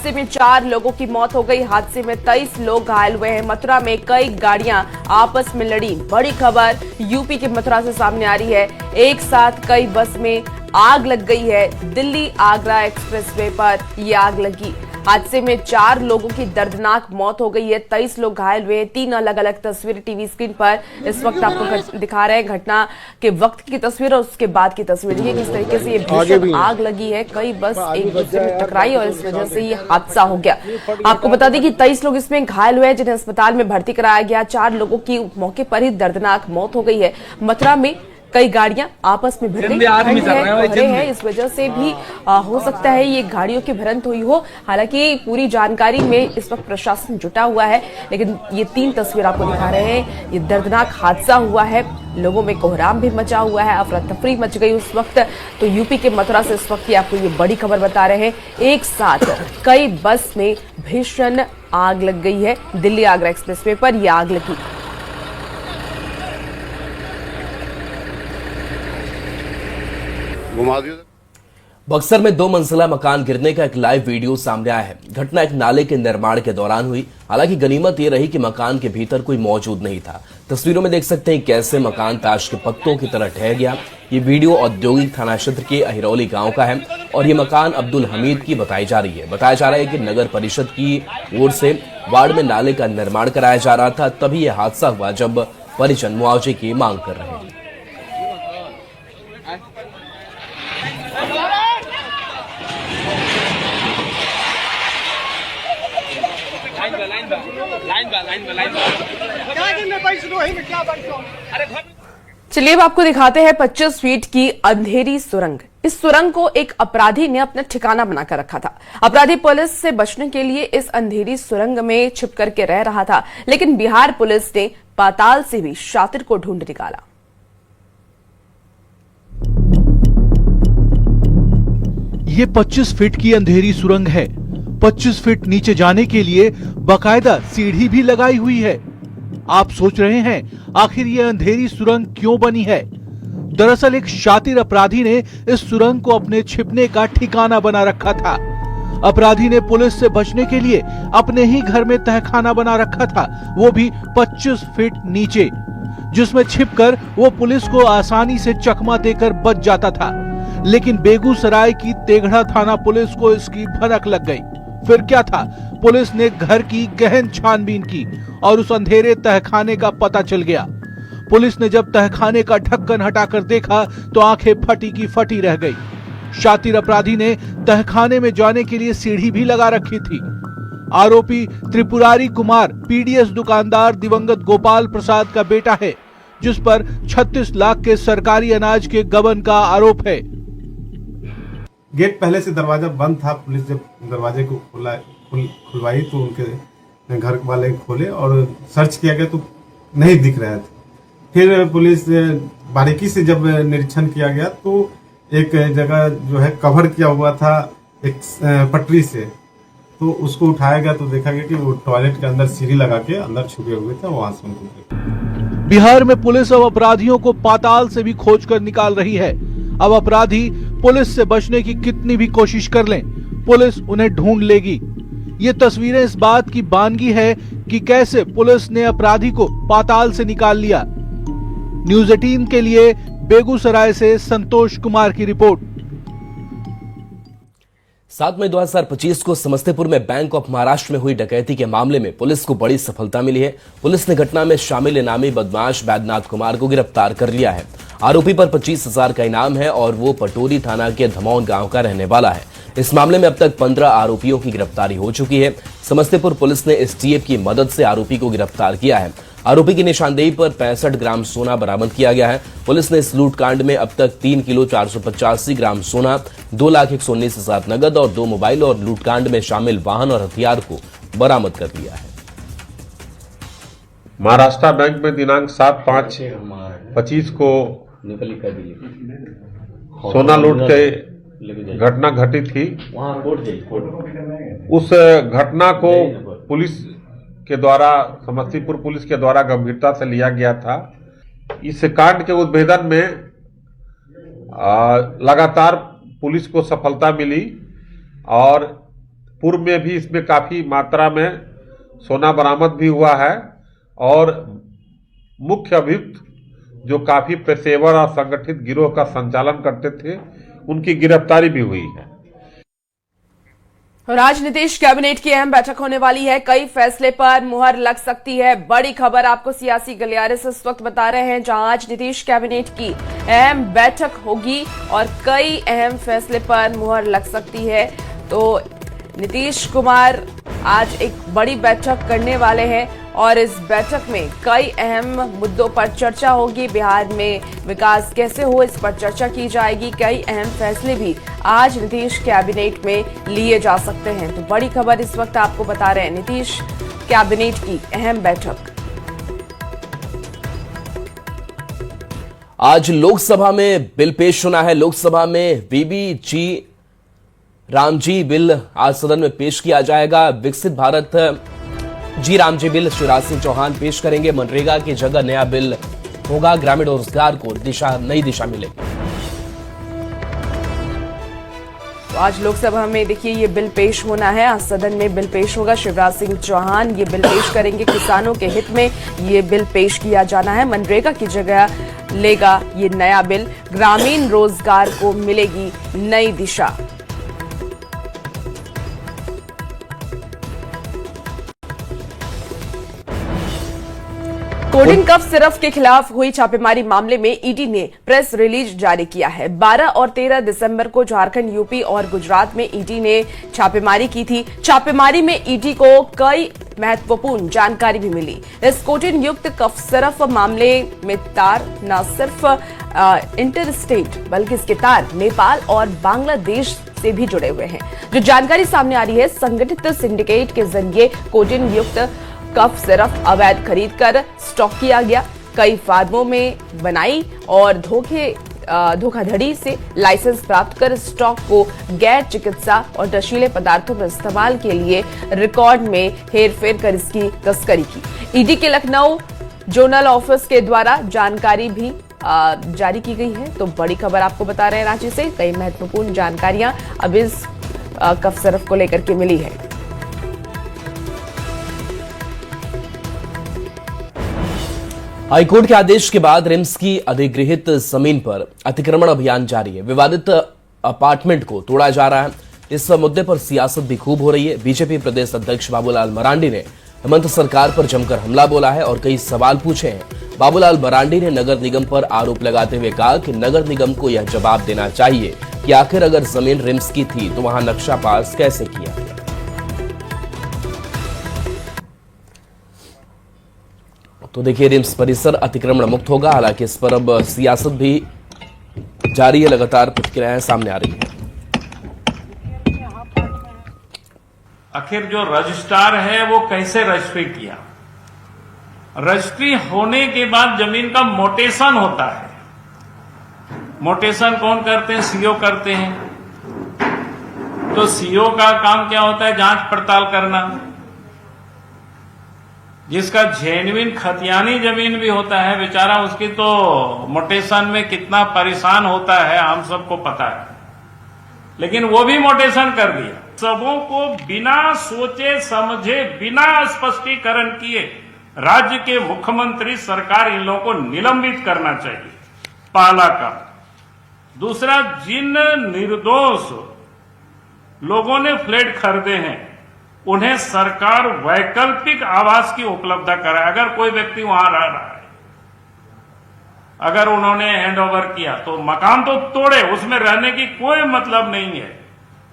हादसे में 4 लोगों की मौत हो गई। हादसे में 23 लोग घायल हुए हैं। मथुरा में कई गाड़ियां आपस में लड़ी। बड़ी खबर यूपी के मथुरा से सामने आ रही है। एक साथ कई बस में आग लग गई है। दिल्ली आगरा एक्सप्रेसवे पर यह आग लगी। हादसे में 4 लोगों की दर्दनाक मौत हो गई है। 23 लोग घायल हुए हैं। 3 अलग अलग तस्वीरें टीवी स्क्रीन पर इस वक्त आपको दिखा रहे हैं। घटना के वक्त की तस्वीर और उसके बाद की तस्वीर। देखिए किस तरीके से ये भीषण आग लगी है। कई बस एक दूसरे में टकराई और इस वजह से ये हादसा हो गया। आपको बता दें कि 23 लोग इसमें घायल हुए हैं, जिन्हें अस्पताल में भर्ती कराया गया। 4 लोगों की मौके पर ही दर्दनाक मौत हो गई है। मथुरा में कई गाड़ियां आपस में भिड़ गई है। इस वजह से भी हो सकता है ये गाड़ियों की भिड़ंत हुई हो। हालांकि पूरी जानकारी में इस वक्त प्रशासन जुटा हुआ है, लेकिन ये 3 तस्वीर आपको दिखा रहे हैं। ये दर्दनाक हादसा हुआ है। लोगों में कोहराम भी मचा हुआ है। अफरा तफरी मच गई उस वक्त। तो यूपी के मथुरा से इस वक्त आपको ये बड़ी खबर बता रहे हैं। एक साथ कई बस में भीषण आग लग गई है। दिल्ली आगरा एक्सप्रेसवे पर यह आग लगी। बक्सर में 2 मंजिला मकान गिरने का एक लाइव वीडियो सामने आया है। घटना एक नाले के निर्माण के दौरान हुई। हालांकि गनीमत यह रही कि मकान के भीतर कोई मौजूद नहीं था। तस्वीरों में देख सकते हैं कैसे मकान ताश के पत्तों की तरह ढह गया। ये वीडियो औद्योगिक थाना क्षेत्र के अहिरौली गांव का है और ये मकान अब्दुल हमीद की बताई जा रही है। बताया जा रहा है कि नगर परिषद की ओर से वार्ड में नाले का निर्माण कराया जा रहा था, तभी यह हादसा हुआ जब परिजन मुआवजे की मांग कर रहे हैं। चलिए अब आपको दिखाते हैं 25 फीट की अंधेरी सुरंग। इस सुरंग को एक अपराधी ने अपना ठिकाना बनाकर रखा था। अपराधी पुलिस से बचने के लिए इस अंधेरी सुरंग में छिप करके रह रहा था, लेकिन बिहार पुलिस ने पाताल से भी शातिर को ढूंढ निकाला। ये 25 फीट की अंधेरी सुरंग है। 25 फीट नीचे जाने के लिए बाकायदा सीढ़ी भी लगाई हुई है। आप सोच रहे हैं आखिर ये अंधेरी सुरंग क्यों बनी है? दरअसल एक शातिर अपराधी ने इस सुरंग को अपने छिपने का ठिकाना बना रखा था। अपराधी ने पुलिस से बचने के लिए अपने ही घर में तहखाना बना रखा था, वो भी 25 फीट नीचे, जिसमें छिपकर वो पुलिस को आसानी से चकमा देकर बच जाता था। लेकिन बेगूसराय की तेघड़ा थाना पुलिस को इसकी भनक लग गई। फिर क्या था, पुलिस ने घर की गहन छानबीन की और उस अंधेरे तहखाने का पता चल गया। पुलिस ने जब तहखाने का ढक्कन हटाकर देखा तो आंखें फटी की फटी रह गई। शातिर अपराधी ने तहखाने में जाने के लिए सीढ़ी भी लगा रखी थी। आरोपी त्रिपुरारी कुमार पीडीएस दुकानदार दिवंगत गोपाल प्रसाद का बेटा है, जिस पर 36 लाख के सरकारी अनाज के गबन का आरोप है। गेट पहले से दरवाजा बंद था। पुलिस जब दरवाजे को खुलवाई तो उनके घर वाले खोले और सर्च किया गया तो नहीं दिख रहे थे। फिर पुलिस बारीकी से जब निरीक्षण किया गया तो एक जगह जो है कवर किया हुआ था एक पटरी से, तो उसको उठाया गया तो देखा गया कि वो टॉयलेट के अंदर सीढ़ी लगा के अंदर छुपे हुए थे। वहां से उनको बिहार में पुलिस अब अपराधियों को पाताल से भी खोज कर निकाल रही है। अब अपराधी पुलिस से बचने की कितनी भी कोशिश कर लें, पुलिस उन्हें ढूंढ लेगी। ये तस्वीरें इस बात की बानगी है कि कैसे पुलिस ने अपराधी को पाताल से निकाल लिया। न्यूज़ 18 के लिए बेगूसराय से संतोष कुमार की रिपोर्ट। 7 मई 2025 को समस्तीपुर में बैंक ऑफ महाराष्ट्र में हुई डकैती के मामले में पुलिस को बड़ी सफलता मिली है। पुलिस ने घटना में शामिल इनामी बदमाश बैद्यनाथ कुमार को गिरफ्तार कर लिया है। आरोपी पर 25,000 का इनाम है और वो पटोरी थाना के धमौन गांव का रहने वाला है। इस मामले में अब तक 15 आरोपियों की गिरफ्तारी हो चुकी है। समस्तीपुर पुलिस ने एसटीएफ की मदद से आरोपी को गिरफ्तार किया है। आरोपी की निशानदेही पर 65 ग्राम सोना बरामद किया गया है। पुलिस ने इस लूटकांड में अब तक 3 किलो 485 ग्राम सोना, 2,119,000 नगद और 2 मोबाइल और लूटकांड में शामिल वाहन और हथियार को बरामद कर लिया है। महाराष्ट्र बैंक में दिनांक 7/5/25 को सोना लूट के घटना घटी थी। उस घटना को पुलिस के द्वारा, समस्तीपुर पुलिस के द्वारा गंभीरता से लिया गया था। इस कांड के उद्भेदन में लगातार पुलिस को सफलता मिली और पूर्व में भी इसमें काफी मात्रा में सोना बरामद भी हुआ है और मुख्य अभियुक्त जो काफी पेशेवर और संगठित गिरोह का संचालन करते थे, उनकी गिरफ्तारी भी हुई है। और आज नीतीश कैबिनेट की अहम बैठक होने वाली है। कई फैसले पर मुहर लग सकती है। बड़ी खबर आपको सियासी गलियारे से इस वक्त बता रहे हैं, जहां आज नीतीश कैबिनेट की अहम बैठक होगी और कई अहम फैसले पर मुहर लग सकती है। तो नीतीश कुमार आज एक बड़ी बैठक करने वाले हैं और इस बैठक में कई अहम मुद्दों पर चर्चा होगी। बिहार में विकास कैसे हो, इस पर चर्चा की जाएगी। कई अहम फैसले भी आज नीतीश कैबिनेट में लिए जा सकते हैं। तो बड़ी खबर इस वक्त आपको बता रहे हैं, नीतीश कैबिनेट की अहम बैठक। आज लोकसभा में बिल पेश होना है। लोकसभा में बीबीजी रामजी बिल आज सदन में पेश किया जाएगा। विकसित भारत जी रामजी बिल शिवराज सिंह चौहान पेश करेंगे। मनरेगा की जगह नया बिल होगा। ग्रामीण रोजगार को नई दिशा मिलेगी। तो आज लोकसभा में देखिए ये बिल पेश होना है। आज सदन में बिल पेश होगा। शिवराज सिंह चौहान ये बिल पेश करेंगे। किसानों के हित में ये बिल पेश किया जाना है। मनरेगा की जगह लेगा ये नया बिल। ग्रामीण रोजगार को मिलेगी नई दिशा। कोडिंग कफ सिरफ के खिलाफ हुई छापेमारी मामले में ईडी ने प्रेस रिलीज जारी किया है। 12 और 13 दिसंबर को झारखंड, यूपी और गुजरात में ईडी ने छापेमारी की थी। छापेमारी में ईडी को कई महत्वपूर्ण जानकारी भी मिली। इस कोडिंग युक्त कफ सिरफ मामले में तार न सिर्फ इंटरस्टेट बल्कि इसके तार नेपाल और बांग्लादेश से भी जुड़े हुए हैं। जो जानकारी सामने आ रही है, संगठित सिंडिकेट के जरिए कोडिंग युक्त कफ सिरफ अवैध खरीद कर स्टॉक किया गया। कई फार्मों में बनाई और धोखाधड़ी से लाइसेंस प्राप्त कर स्टॉक को गैर चिकित्सा और नशीले पदार्थों में इस्तेमाल के लिए रिकॉर्ड में हेरफेर कर इसकी तस्करी की। ईडी के लखनऊ जोनल ऑफिस के द्वारा जानकारी भी जारी की गई है। तो बड़ी खबर आपको बता रहे हैं रांची से। कई महत्वपूर्ण जानकारियां अब इस कफ सिरफ को लेकर के मिली है। हाईकोर्ट के आदेश के बाद रिम्स की अधिगृहित जमीन पर अतिक्रमण अभियान जारी है। विवादित अपार्टमेंट को तोड़ा जा रहा है। इस मुद्दे पर सियासत भी खूब हो रही है। बीजेपी प्रदेश अध्यक्ष बाबूलाल मरांडी ने हेमंत सरकार पर जमकर हमला बोला है और कई सवाल पूछे हैं। बाबूलाल मरांडी ने नगर निगम पर आरोप लगाते हुए कहा कि नगर निगम को यह जवाब देना चाहिए कि आखिर अगर जमीन रिम्स की थी तो वहां नक्शा पास कैसे किया। तो देखिए, रिम्स परिसर अतिक्रमण मुक्त होगा। हालांकि इस पर अब सियासत भी जारी है। लगातार प्रतिक्रियाएं सामने आ रही है। आखिर जो रजिस्ट्रार है वो कैसे रजिस्ट्री किया? रजिस्ट्री होने के बाद जमीन का मोटेशन होता है। मोटेशन कौन करते हैं? सीओ करते हैं। तो सीओ का काम क्या होता है? जांच पड़ताल करना। जिसका जेन्युइन खतियानी जमीन भी होता है बेचारा, उसकी तो मोटेशन में कितना परेशान होता है हम सबको पता है। लेकिन वो भी मोटेशन कर दिया। सबों को बिना सोचे समझे, बिना स्पष्टीकरण किए राज्य के मुख्यमंत्री सरकार इन लोगों को निलंबित करना चाहिए, पहला काम। दूसरा, जिन निर्दोष लोगों ने फ्लैट खरीदे हैं उन्हें सरकार वैकल्पिक आवास की उपलब्धता कराए। अगर कोई व्यक्ति वहां रह रहा है, अगर उन्होंने हैंडओवर किया तो मकान तो तोड़े, उसमें रहने की कोई मतलब नहीं है।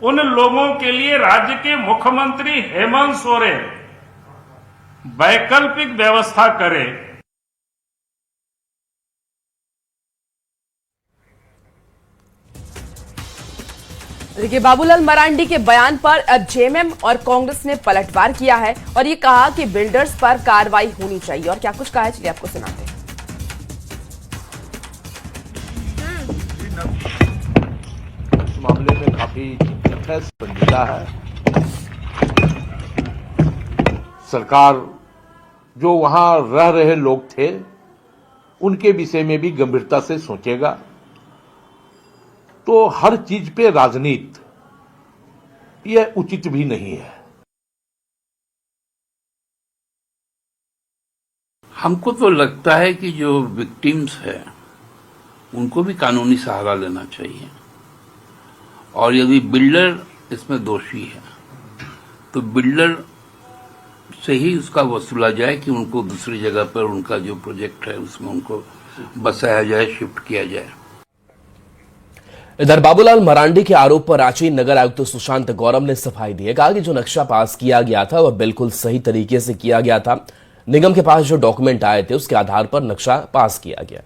उन लोगों के लिए राज्य के मुख्यमंत्री हेमंत सोरेन वैकल्पिक व्यवस्था करे। देखिए, बाबूलाल मरांडी के बयान पर अब जेएमएम और कांग्रेस ने पलटवार किया है और ये कहा कि बिल्डर्स पर कार्रवाई होनी चाहिए। और क्या कुछ कहा है, चलिए आपको सुनाते हैं। इस मामले में काफी संजीदा है। सरकार जो वहां रह रहे लोग थे उनके विषय में भी गंभीरता से सोचेगा। तो हर चीज पे राजनीति, यह उचित भी नहीं है। हमको तो लगता है कि जो विक्टिम्स है उनको भी कानूनी सहारा लेना चाहिए, और यदि बिल्डर इसमें दोषी है तो बिल्डर से ही उसका वसूला जाए कि उनको दूसरी जगह पर उनका जो प्रोजेक्ट है उसमें उनको बसाया जाए, शिफ्ट किया जाए। इधर बाबूलाल मरांडी के आरोप पर रांची नगर आयुक्त सुशांत गौरव ने सफाई दी है। कहा कि जो नक्शा पास किया गया था वह बिल्कुल सही तरीके से किया गया था। निगम के पास जो डॉक्यूमेंट आए थे उसके आधार पर नक्शा पास किया गया।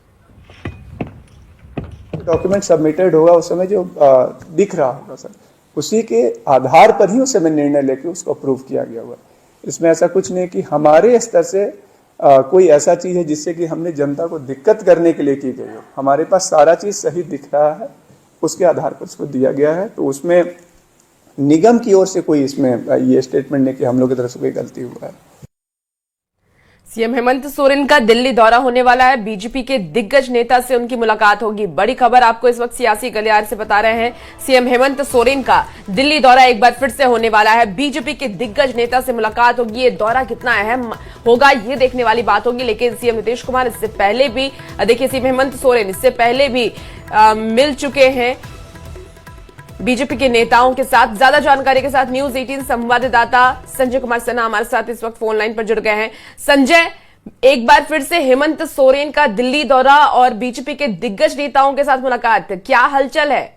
डॉक्यूमेंट सबमिटेड होगा उस समय जो दिख रहा होगा सर, उसी के आधार पर ही उस समय निर्णय लेके उसको अप्रूव किया गया हुआ। इसमें ऐसा कुछ नहीं कि हमारे स्तर से कोई ऐसा चीज है जिससे कि हमने जनता को दिक्कत करने के लिए की गई हो। हमारे पास सारा चीज सही दिख रहा है, उसके आधार पर उसको दिया गया है। तो उसमें निगम की ओर से कोई इसमें ये स्टेटमेंट नहीं कि हम लोग की तरफ से कोई गलती हुआ है। सीएम हेमंत सोरेन का दिल्ली दौरा होने वाला है। बीजेपी के दिग्गज नेता से उनकी मुलाकात होगी। बड़ी खबर आपको इस वक्त सियासी गलियार से बता रहे हैं। सीएम हेमंत सोरेन का दिल्ली दौरा एक बार फिर से होने वाला है। बीजेपी के दिग्गज नेता से मुलाकात होगी। ये दौरा कितना अहम होगा ये देखने वाली बात होगी। लेकिन सीएम नीतीश कुमार इससे पहले भी देखिए, सीएम हेमंत सोरेन इससे पहले भी मिल चुके हैं बीजेपी के नेताओं के साथ। ज्यादा जानकारी के साथ न्यूज 18 संवाददाता संजय कुमार सिन्हा हमारे साथ इस वक्त फोन लाइन पर जुड़ गए हैं। संजय, एक बार फिर से हेमंत सोरेन का दिल्ली दौरा और बीजेपी के दिग्गज नेताओं के साथ मुलाकात, क्या हलचल है?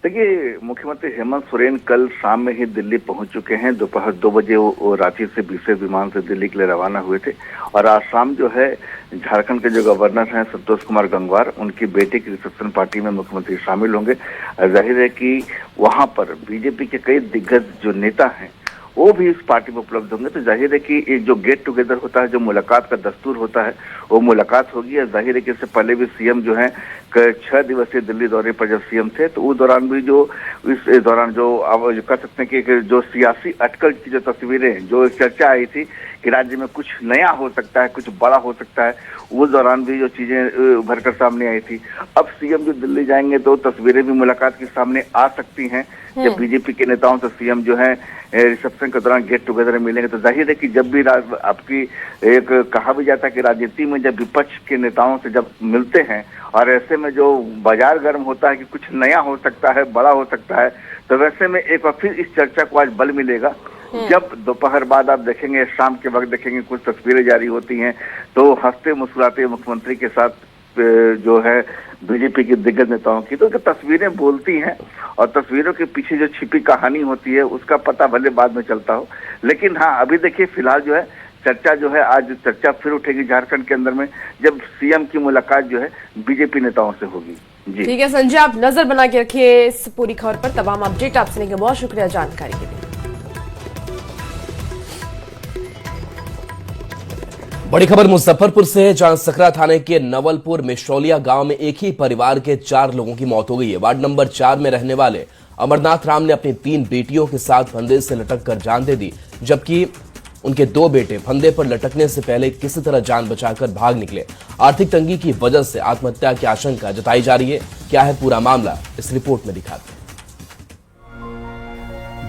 देखिए, मुख्यमंत्री हेमंत सोरेन कल शाम में ही दिल्ली पहुंच चुके हैं। दोपहर 2 बजे वो रांची से विशेष विमान से दिल्ली के लिए रवाना हुए थे और आज शाम जो है झारखंड के जो गवर्नर हैं संतोष कुमार गंगवार, उनकी बेटे की रिसेप्शन पार्टी में मुख्यमंत्री शामिल होंगे। जाहिर है कि वहां पर बीजेपी के कई दिग्गज जो नेता हैं वो भी इस पार्टी में उपलब्ध होंगे। तो जाहिर है कि एक जो गेट टुगेदर होता है, जो मुलाकात का दस्तूर होता है, वो मुलाकात होगी। और जाहिर है कि इससे पहले भी सीएम जो है 6 दिवसीय दिल्ली दौरे पर जब सीएम थे तो उस दौरान भी जो इस दौरान जो अब कह सकते हैं कि जो सियासी अटकल की जो तस्वीरें, जो चर्चा आई थी कि राज्य में कुछ नया हो सकता है, कुछ बड़ा हो सकता है, उस दौरान भी जो चीजें उभर कर सामने आई थी। अब सीएम जो दिल्ली जाएंगे तो तस्वीरें भी मुलाकात के सामने आ सकती हैं। जब बीजेपी के नेताओं से सीएम जो है रिसेप्शन के दौरान गेट टुगेदर में मिलेंगे तो जाहिर है कि जब भी आपकी एक कहा भी जाता है कि राजनीति में जब विपक्ष के नेताओं से जब मिलते हैं और ऐसे में जो बाजार गर्म होता है कि कुछ नया हो सकता है, बड़ा हो सकता है, तो वैसे में एक बार फिर इस चर्चा को आज बल मिलेगा। जब दोपहर बाद आप देखेंगे, शाम के वक्त देखेंगे, कुछ तस्वीरें जारी होती हैं तो हंसते मुस्कुराते मुख्यमंत्री के साथ जो है बीजेपी के दिग्गज नेताओं की, तो तस्वीरें बोलती हैं और तस्वीरों के पीछे जो छिपी कहानी होती है उसका पता भले बाद में चलता हो। लेकिन हाँ, अभी देखिए फिलहाल जो है चर्चा जो है, आज चर्चा फिर उठेगी झारखंड के अंदर में जब सीएम की मुलाकात जो है बीजेपी नेताओं से होगी। जी ठीक है संजय, आप नजर बना के रखिए इस पूरी खबर पर। तमाम अपडेट आपसे लेंगे। बहुत शुक्रिया जानकारी के लिए। बड़ी खबर मुजफ्फरपुर से है, जहां सकरा थाने के नवलपुर मिश्रौलिया गांव में एक ही परिवार के 4 लोगों की मौत हो गई है। वार्ड नंबर 4 में रहने वाले अमरनाथ राम ने अपनी 3 बेटियों के साथ फंदे से लटक कर जान दे दी, जबकि उनके 2 बेटे फंदे पर लटकने से पहले किसी तरह जान बचाकर भाग निकले। आर्थिक तंगी की वजह से आत्महत्या की आशंका जताई जा रही है। क्या है पूरा मामला, इस रिपोर्ट में दिखाते हैं।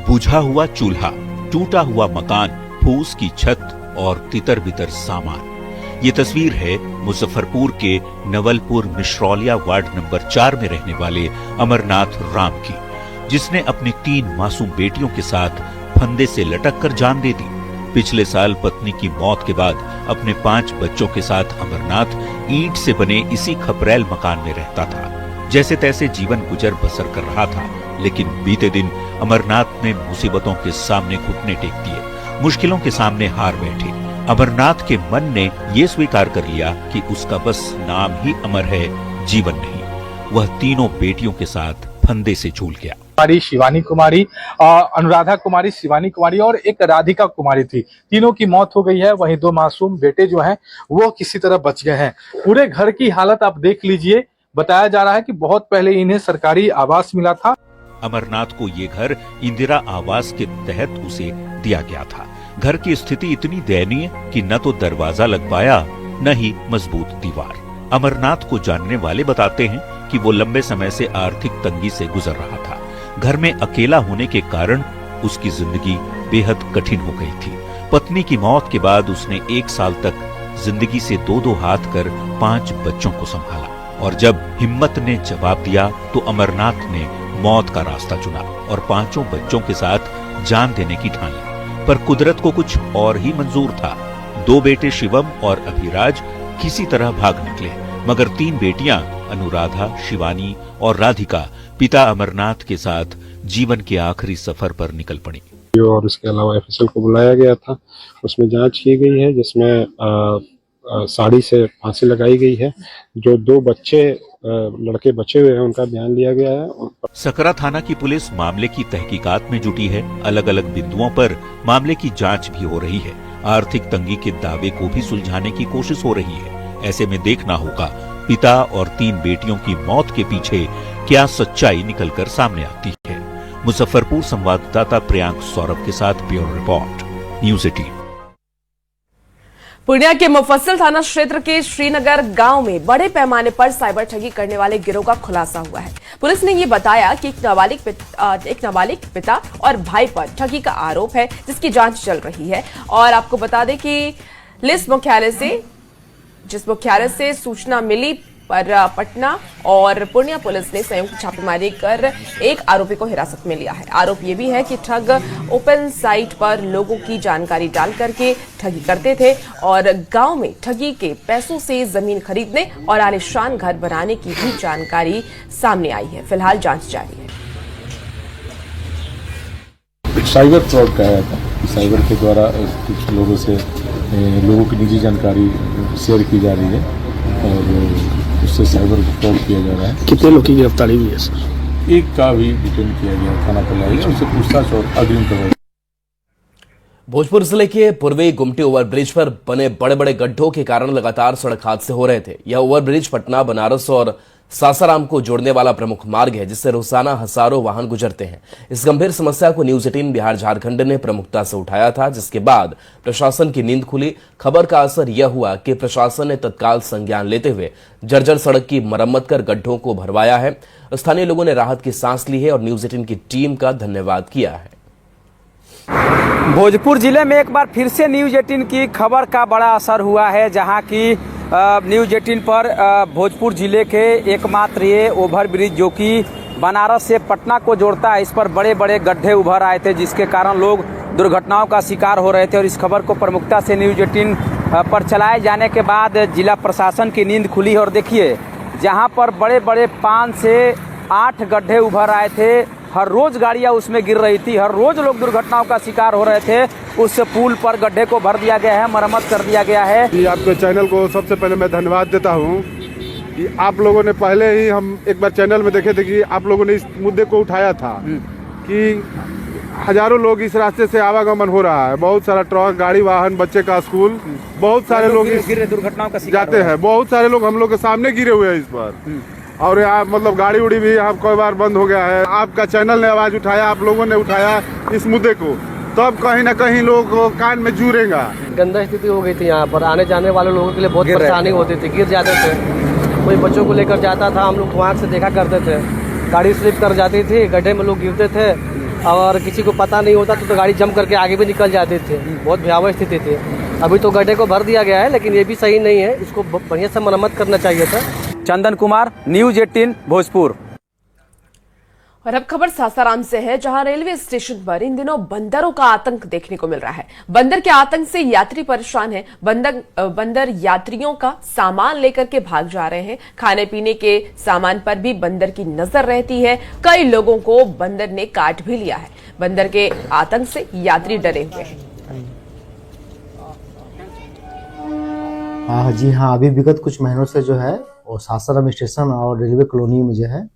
बुझा हुआ चूल्हा, टूटा हुआ मकान, फूस की छत और तितर बितर सामान। ये तस्वीर है मुजफ्फरपुर के नवलपुर मिश्रौलिया वार्ड नंबर 4 में रहने वाले अमरनाथ राम की, जिसने अपनी 3 मासूम बेटियों के साथ फंदे से लटक कर जान दे दी। पिछले साल पत्नी की मौत के बाद अपने 5 बच्चों के साथ अमरनाथ ईंट से बने इसी खपरेल मकान में रहता था। जैसे तैसे जीवन गुजर बसर कर रहा था, लेकिन बीते दिन अमरनाथ ने मुसीबतों के सामने घुटने टेक दिए, मुश्किलों के सामने हार बैठे। अमरनाथ के मन ने ये स्वीकार कर लिया कि उसका बस नाम ही अमर है, जीवन नहीं। वह तीनों बेटियों के साथ फंदे से झूल गया। शिवानी कुमारी, अनुराधा कुमारी, शिवानी कुमारी और एक राधिका कुमारी थी। तीनों की मौत हो गई है। वहीं 2 मासूम बेटे जो हैं वो किसी तरह बच गए हैं। पूरे घर की हालत आप देख लीजिए। बताया जा रहा है कि बहुत पहले इन्हें सरकारी आवास मिला था। अमरनाथ को ये घर इंदिरा आवास के तहत उसे दिया गया था। घर की स्थिति इतनी दयनीय कि न तो दरवाजा लग पाया, न ही मजबूत दीवार। अमरनाथ को जानने वाले बताते हैं कि वो लंबे समय से आर्थिक तंगी से गुजर रहा था। घर में अकेला होने के कारण उसकी जिंदगी बेहद कठिन हो गई थी। पत्नी की मौत के बाद उसने 1 साल तक जिंदगी से दो हाथ कर 5 बच्चों को संभाला और जब हिम्मत ने जवाब दिया तो अमरनाथ ने मौत का रास्ता चुना और 5 बच्चों के साथ जान देने की ठान ली। पर कुदरत को कुछ और ही मंजूर था। 2 बेटे शिवम और अभिराज किसी तरह भाग निकले, मगर 3 बेटियां अनुराधा, शिवानी और राधिका पिता अमरनाथ के साथ जीवन के आखिरी सफर पर निकल पड़ी। और इसके अलावा एफएसएल को बुलाया गया था, उसमें जांच की गई है जिसमें साड़ी से फांसी लगाई गई है। जो 2 बच्चे लड़के बचे हुए हैं उनका बयान लिया गया है। सकरा थाना की पुलिस मामले की तहकीकात में जुटी है। अलग अलग बिंदुओं पर मामले की जांच भी हो रही है। आर्थिक तंगी के दावे को भी सुलझाने की कोशिश हो रही है। ऐसे में देखना होगा पिता और 3 बेटियों की मौत के पीछे क्या सच्चाई निकलकर सामने आती है। मुजफ्फरपुर संवाददाता प्रियांक सौरभ के साथ ब्यूरो रिपोर्ट, न्यूज़ 18। पूर्णिया के मुफस्सिल थाना क्षेत्र के श्रीनगर गांव में बड़े पैमाने पर साइबर ठगी करने वाले गिरोह का खुलासा हुआ है। पुलिस ने ये बताया कि एक नाबालिग पिता और भाई पर ठगी का आरोप है, जिसकी जांच चल रही है। और आपको बता दें कि जिस मुख्यालय से सूचना मिली पर पटना और पूर्णिया पुलिस ने संयुक्त छापेमारी कर एक आरोपी को हिरासत में लिया है। आरोप ये भी है कि ठग ओपन साइट पर लोगों की जानकारी डाल करके ठगी करते थे और गांव में ठगी के पैसों से जमीन खरीदने और आलीशान घर बनाने की भी जानकारी सामने आई है। फिलहाल जांच जारी है। साइबर फ्रॉड का आया था। साइबर के द्वारा कुछ लोगों से लोगों की निजी जानकारी शेयर की जा रही है और उससे साइबर फ्रॉड किया जा रहा है। कितने लोगों की गिरफ्तारी हुई है सर? एक का भी डिटेन किया गया, थाना पर लाया गया, उससे पूछताछ और अग्रिम कार्रवाई। भोजपुर जिले के पूर्वी गुमटी ओवरब्रिज पर बने बड़े बड़े गड्ढों के कारण लगातार सड़क हादसे हो रहे थे। यह ओवरब्रिज पटना, बनारस और सासाराम को जोड़ने वाला प्रमुख मार्ग है, जिससे रोजाना हजारों वाहन गुजरते हैं। इस गंभीर समस्या को न्यूज़ 18 बिहार झारखंड ने प्रमुखता से उठाया था, जिसके बाद प्रशासन की नींद खुली। खबर का असर यह हुआ कि प्रशासन ने तत्काल संज्ञान लेते हुए जर्जर सड़क की मरम्मत कर गड्ढों को भरवाया है। स्थानीय लोगों ने राहत की सांस ली है और न्यूज़ 18 की टीम का धन्यवाद किया है। भोजपुर जिले में एक बार फिर से न्यूज़ 18 की खबर का बड़ा असर हुआ है, जहां की न्यूज़ 18 पर भोजपुर जिले के एकमात्र ये ओवरब्रिज जो कि बनारस से पटना को जोड़ता है, इस पर बड़े बड़े गड्ढे उभर आए थे, जिसके कारण लोग दुर्घटनाओं का शिकार हो रहे थे। और इस खबर को प्रमुखता से न्यूज़ 18 पर चलाए जाने के बाद जिला प्रशासन की नींद खुली। और देखिए, जहां पर बड़े बड़े 5 से 8 गड्ढे उभर आए थे, हर रोज गाड़ियां उसमें गिर रही थी, हर रोज लोग दुर्घटनाओं का शिकार हो रहे थे। उस पुल पर गड्ढे को भर दिया गया है, मरम्मत कर दिया गया है। आपके चैनल को सबसे पहले मैं धन्यवाद देता हूं कि आप लोगों ने पहले ही, हम एक बार चैनल में देखे थे कि आप लोगों ने इस मुद्दे को उठाया था कि हजारों लोग इस रास्ते से आवागमन हो रहा है। बहुत सारा ट्रक, गाड़ी, वाहन, बच्चे का स्कूल, बहुत सारे लोग दुर्घटनाओं का शिकार जाते हैं। बहुत सारे लोग हम लोग के सामने गिरे हुए हैं इस पर, और यहाँ मतलब गाड़ी उड़ी भी यहाँ कई बार बंद हो गया है। आपका चैनल ने आवाज उठाया, आप लोगों ने उठाया इस मुद्दे को, तब कहीं ना कहीं लोग कान में जूरेगा। गंदा स्थिति हो गई थी यहाँ पर, आने जाने वाले लोगों के लिए बहुत परेशानी होती थी, गिर जाते थे। कोई बच्चों को लेकर जाता था, हम लोग वहाँ से देखा करते थे, गाड़ी स्लिप कर जाती थी, गड्ढे में लोग गिरते थे और किसी को पता नहीं होता तो गाड़ी जम करके आगे भी निकल जाती थी। बहुत भयावह स्थिति थी। अभी तो गड्ढे को भर दिया गया है, लेकिन ये भी सही नहीं है, इसको बढ़िया से मरम्मत करना चाहिए था। चंदन कुमार, न्यूज़ 18 भोजपुर। और अब खबर सासाराम से है, जहां रेलवे स्टेशन पर इन दिनों बंदरों का आतंक देखने को मिल रहा है। बंदर के आतंक से यात्री परेशान हैं। बंदर यात्रियों का सामान लेकर के भाग जा रहे हैं। खाने पीने के सामान पर भी बंदर की नजर रहती है। कई लोगों को बंदर ने काट भी लिया है। बंदर के आतंक से यात्री डरे हुए हैं। जी हाँ, अभी विगत कुछ महीनों से जो है वो सासाराम स्टेशन और रेलवे कॉलोनी में जो है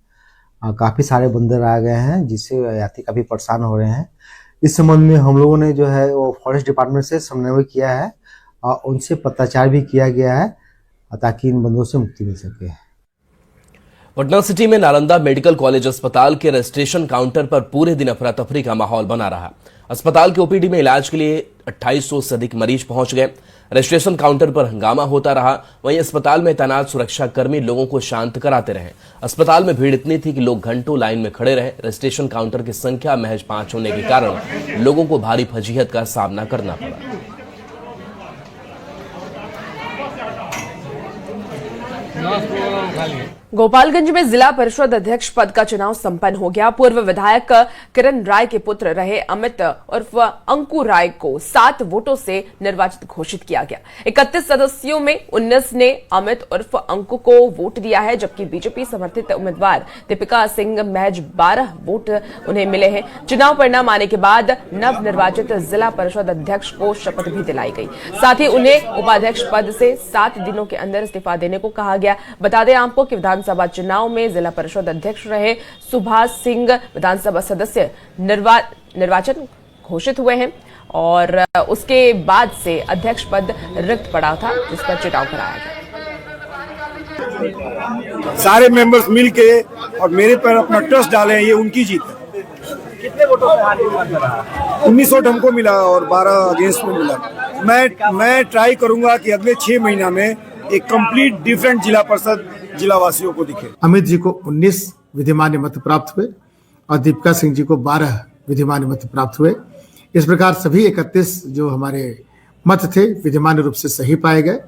काफ़ी सारे बंदर आ गए हैं, जिससे यात्री काफ़ी परेशान हो रहे हैं। इस संबंध में हम लोगों ने जो है वो फॉरेस्ट डिपार्टमेंट से समन्वय किया है और उनसे पत्राचार भी किया गया है ताकि इन बंदरों से मुक्ति मिल सके। पटना सिटी में नालंदा मेडिकल कॉलेज अस्पताल के रजिस्ट्रेशन काउंटर पर पूरे दिन अफरा तफरी का माहौल बना रहा। अस्पताल के ओपीडी में इलाज के लिए 2800 से अधिक मरीज पहुंच गए। रजिस्ट्रेशन काउंटर पर हंगामा होता रहा। वहीं अस्पताल में तैनात सुरक्षा कर्मी लोगों को शांत कराते रहे। अस्पताल में भीड़ इतनी थी कि लोग घंटों लाइन में खड़े रहे। रजिस्ट्रेशन काउंटर की संख्या महज 5 होने के कारण लोगों को भारी फजीहत का सामना करना पड़ा। गोपालगंज में जिला परिषद अध्यक्ष पद का चुनाव संपन्न हो गया। पूर्व विधायक किरण राय के पुत्र रहे अमित उर्फ अंकु राय को 7 वोटों से निर्वाचित घोषित किया गया। 31 सदस्यों में 19 ने अमित उर्फ अंकु को वोट दिया है, जबकि बीजेपी समर्थित उम्मीदवार दीपिका सिंह महज 12 वोट उन्हें मिले हैं। चुनाव परिणाम आने के बाद नवनिर्वाचित जिला परिषद अध्यक्ष को शपथ भी दिलाई गई। साथ ही उन्हें उपाध्यक्ष पद से 7 दिनों के अंदर इस्तीफा देने को कहा गया। बता दें आपको कि विधानसभा चुनाव में जिला परिषद अध्यक्ष रहे सुभाष सिंह विधानसभा सदस्य निर्वाचन घोषित हुए हैं और उसके बाद से अध्यक्ष पद रिक्त पड़ा था, जिस पर चुनाव कराया गया। सारे मेंबर्स मिलके और मेरे पर अपना ट्रस्ट डाले हैं, ये उनकी जीत है। कितने वोटों से हार 19 वोट हमको मिला और 12 अगेंस्ट में मिला। मैं ट्राई करूंगा कि अगले 6 महीना में एक कंप्लीट डिफरेंट जिला परिषद जिला वासियों को दिखे। अमित जी को 19 विधिमान्य मत प्राप्त हुए और दीपिका सिंह जी को 12 विधिमान्य मत प्राप्त हुए। इस प्रकार सभी 31 जो हमारे मत थे विधिमान्य रूप से सही पाए गए।